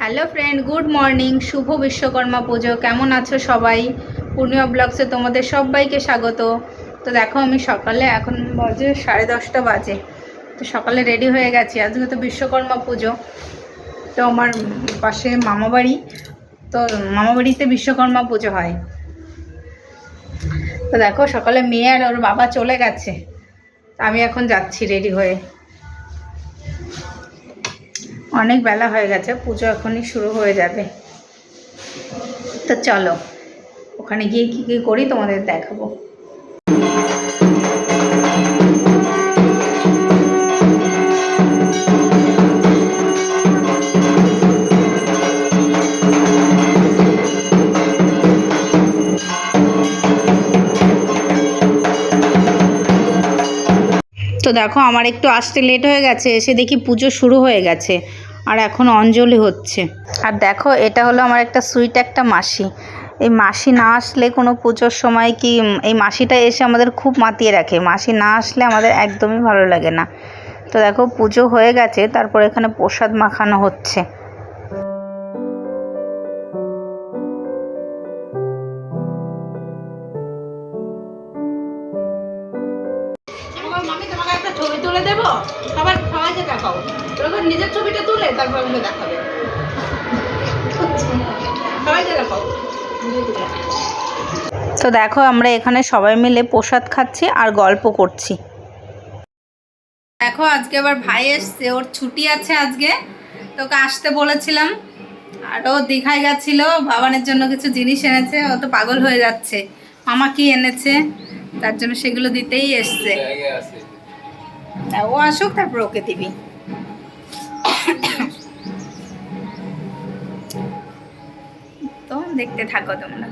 Hello friend, good morning. শুভ বিশ্বকর্মা পুজো। কেমন আছো সবাই? পূর্ণিমা ব্লগসে তোমাদের সবাইকে স্বাগত। তো দেখো আমি সকালে, এখন বাজে 10:30 বাজে, তো সকালে রেডি হয়ে গেছি। আজকে তো বিশ্বকর্মা পুজো। তো আমার পাশে মামাবাড়ি, তো মামাবাড়িতে বিশ্বকর্মা পুজো হয়। তো দেখো সকালে মেয়ে আর ওর বাবা চলে গেছে, আমি এখন যাচ্ছি রেডি হয়ে। অনেক বেলা হয়ে গেছে, পুজো এখনই শুরু হয়ে যাবে। তো চলো ওখানে গিয়ে কী কী করি তোমাদের দেখাবো। তো দেখো আমার একটু আসতে লেট হয়ে গেছে, এসে দেখি পুজো শুরু হয়ে গেছে আর এখন অঞ্জলি হচ্ছে। আর দেখো এটা হলো আমার একটা সুইট একটা মাসি। এই মাসি না আসলে কোনো পুজোর সময় কি, এই মাসিটা এসে আমাদের খুব মাতিয়ে রাখে। মাসি না আসলে আমাদের একদমই ভালো লাগে না। তো দেখো পুজো হয়ে গেছে, তারপর এখানে প্রসাদ মাখানো হচ্ছে। ছবি তুলে দেবো, সবাইকে দেখাও। নিজের ছবিটা তুলে তারপর আমাকে দেখাবে, সবাইকে দেখাও। তো দেখো আমরা এখানে সবাই মিলে প্রসাদ খাচ্ছি আর গল্প করছি। দেখো আজকে আবার ভাই এসছে, ওর ছুটি আছে আজকে, তোকে আসতে বলেছিলাম। আর ও দীঘায় গেছিল, বাবানের জন্য কিছু জিনিস এনেছে। ও তো পাগল হয়ে যাচ্ছে, মামা কি এনেছে, তার জন্য সেগুলো দিতেই এসছে। ও আসুক তারপর ওকে দিবি। তো দেখতে থাকো তোমরা।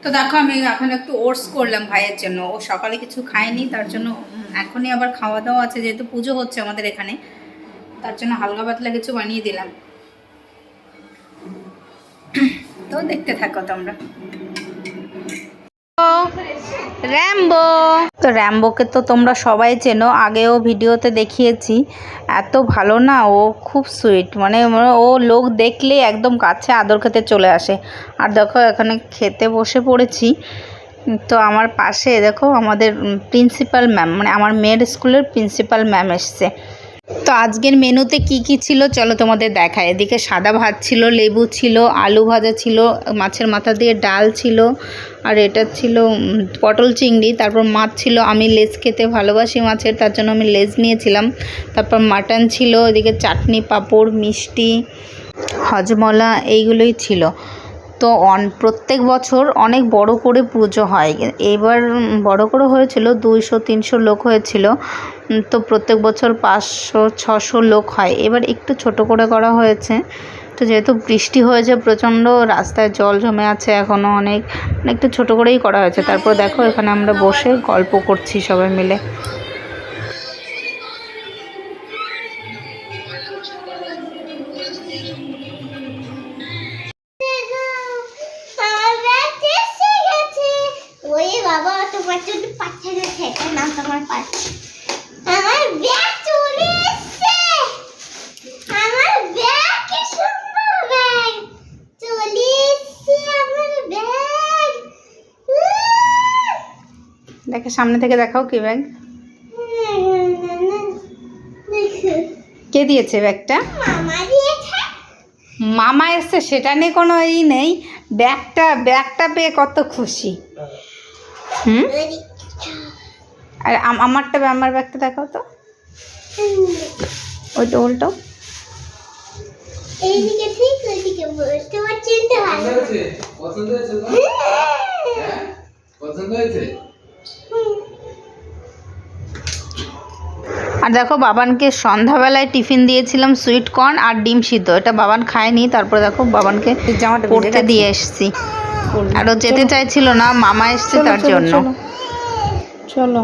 তো দেখো আমি এখন একটু ওটস করলাম ভাইয়ের জন্য। ও সকালে কিছু খায়নি, তার জন্য এখনই আবার খাওয়া দাওয়া আছে, যেহেতু পুজো হচ্ছে আমাদের এখানে, তার জন্য হালকা পাতলা কিছু বানিয়ে দিলাম। তো দেখতে থাকো তোমরা। র্যাম্বো, তো র্যাম্বোকে তো তোমরা সবাই চেনো, আগেও ভিডিওতে দেখিয়েছি। এত ভালো না, ও খুব সুইট, মানে ও লোক দেখলে একদম কাছে আদর খেতে চলে আসে। আর দেখো এখানে খেতে বসে পড়েছি। তো আমার পাশে দেখো আমাদের প্রিন্সিপাল ম্যাম, মানে আমার মেয়ের স্কুলের প্রিন্সিপাল ম্যাম এসছে। তো আজকের মেনুতে কি কি ছিল চলো তোমাদের দেখায়। এদিকে সাদা ভাত ছিল, লেবু ছিল, আলু ভাজা ছিল, মাছের মাথা দিয়ে ডাল ছিল, আর এটা ছিল পটল চিংড়ি। তারপর মাছ ছিল, আমি লেজ খেতে ভালোবাসি মাছের, তার জন্য আমি লেজ নিয়েছিলাম। তারপর মাটন ছিল, এদিকে চাটনি, পাঁপড়, মিষ্টি, হজমলা, এইগুলোই ছিল। তো প্রত্যেক বছর অনেক বড় করে পুজো হয়, এবার বড় করে হয়েছিল, 200-300 লোক হয়েছিল। তো প্রত্যেক বছর 500-600 লোক হয়, এবার একটু ছোট করে করা হয়েছে। তো যেহেতু বৃষ্টি হয়েছে প্রচণ্ড, রাস্তায় জল জমে আছে এখনও অনেক, একটু ছোট করেই করা হয়েছে। তারপর দেখো এখানে আমরা বসে গল্প করছি সবাই মিলে। দেখে সামনে থেকে দেখাও কি ব্যাগ, কে দিয়েছে ব্যাগটা? মামা এসছে, সেটা নিয়ে কোনো নেই। ব্যাগটা পেয়ে কত খুশি। আর আমার ব্যাগটা দেখাও তো, ওইটা উল্টো। আর দেখো বাবানকে সন্ধ্যাবেলায় টিফিন দিয়েছিলাম সুইট কর্ন আর ডিম সিদ্ধ, এটা বাবান খায়নি। তারপর দেখো বাবানকে জামাটা পরতে দিয়ে এসছি, আর ও যেতে চাইছিল না, মামা এসছে তার জন্য। চলো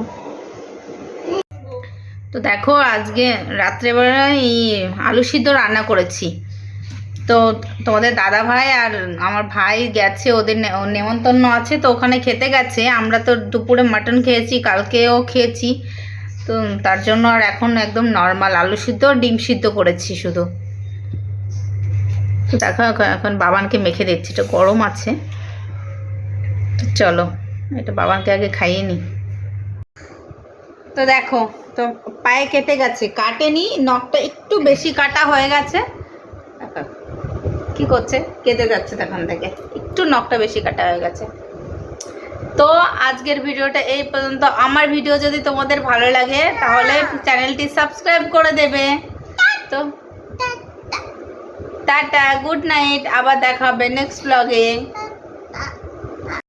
তো দেখো আজকে রাত্রেবেলায় এই আলু সিদ্ধ রান্না করেছি। তো তোমাদের দাদা ভাই আর আমার ভাই গেছে, ওদের নেমন্তন্ন আছে, তো ওখানে খেতে গেছে। আমরা তো দুপুরে মাটন খেয়েছি, কালকেও খেয়েছি, তো তার জন্য আর এখন একদম নর্মাল আলু সিদ্ধ ডিম সিদ্ধ করেছি শুধু। তো দেখো এখন বাবানকে মেখে দিচ্ছি, এটা গরম আছে। চলো এটা বাবানকে আগে খাইয়ে নি। তো দেখো, তো পায়ে কেটে গেছে, কাটেনি, নখটা একটু বেশি কাটা হয়ে গেছে। কি করছে, কেটে যাচ্ছে তখন থেকে, একটু নখটা বেশি কাটা হয়ে গেছে। তো আজকের ভিডিওটা এই পর্যন্ত। আমার ভিডিও যদি তোমাদের ভালো লাগে তাহলে চ্যানেলটি সাবস্ক্রাইব করে দেবে। তো টাটা, গুড নাইট, আবার দেখা হবে নেক্সট ব্লগে।